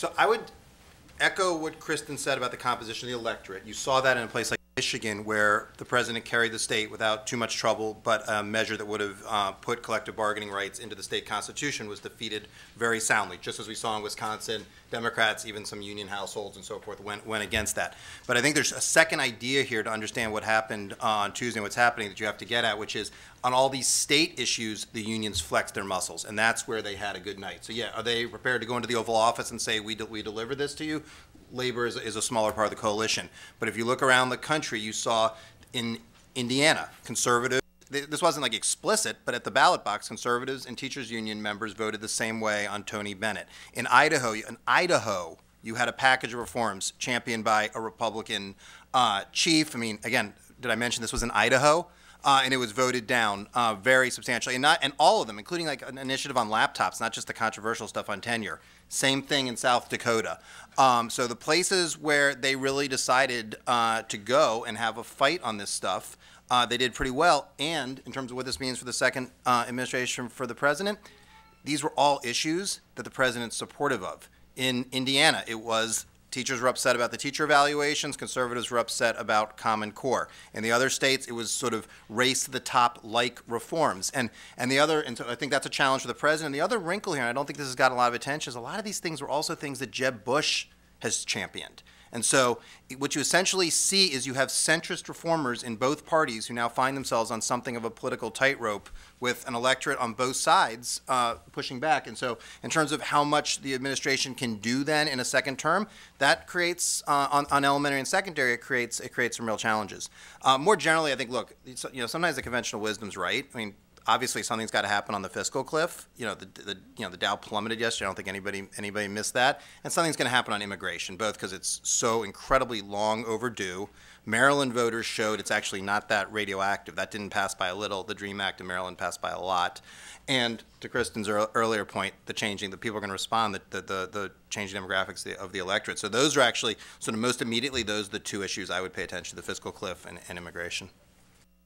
So I would echo what Kristen said about the composition of the electorate. You saw that in a place like Michigan, where the president carried the state without too much trouble, but a measure that would have put collective bargaining rights into the state constitution was defeated very soundly, just as we saw in Wisconsin. Democrats, even some union households and so forth, went against that. But I think there's a second idea here to understand what happened on Tuesday and what's happening that you have to get at, which is on all these state issues, the unions flexed their muscles, and that's where they had a good night. So yeah, are they prepared to go into the Oval Office and say, we deliver this to you? Labor is a smaller part of the coalition. But if you look around the country, you saw in Indiana, conservatives, this wasn't like explicit, but at the ballot box, conservatives and teachers union members voted the same way on Tony Bennett. In Idaho, you had a package of reforms championed by a Republican chief. I mean, again, did I mention this was in Idaho? And it was voted down very substantially, and all of them, including like an initiative on laptops, not just the controversial stuff on tenure. Same thing in South Dakota. So the places where they really decided to go and have a fight on this stuff, they did pretty well. And in terms of what this means for the second administration for the president, these were all issues that the president's supportive of. In Indiana, it was teachers were upset about the teacher evaluations. Conservatives were upset about Common Core. In the other states, it was sort of race to the top like reforms. And so I think that's a challenge for the president. The other wrinkle here, and I don't think this has got a lot of attention, is a lot of these things were also things that Jeb Bush has championed. And so what you essentially see is you have centrist reformers in both parties who now find themselves on something of a political tightrope with an electorate on both sides pushing back. And so in terms of how much the administration can do then in a second term, that creates, on elementary and secondary, it creates some real challenges. More generally, I think, look, sometimes the conventional wisdom's right. I mean, obviously, something's got to happen on the fiscal cliff. The Dow plummeted yesterday. I don't think anybody missed that. And something's going to happen on immigration, both because it's so incredibly long overdue. Maryland voters showed it's actually not that radioactive. That didn't pass by a little. The DREAM Act in Maryland passed by a lot. And to Kristen's earlier point, the people are going to respond, the changing demographics of the electorate. So those are actually sort of most immediately, those are the two issues I would pay attention to: the fiscal cliff and immigration.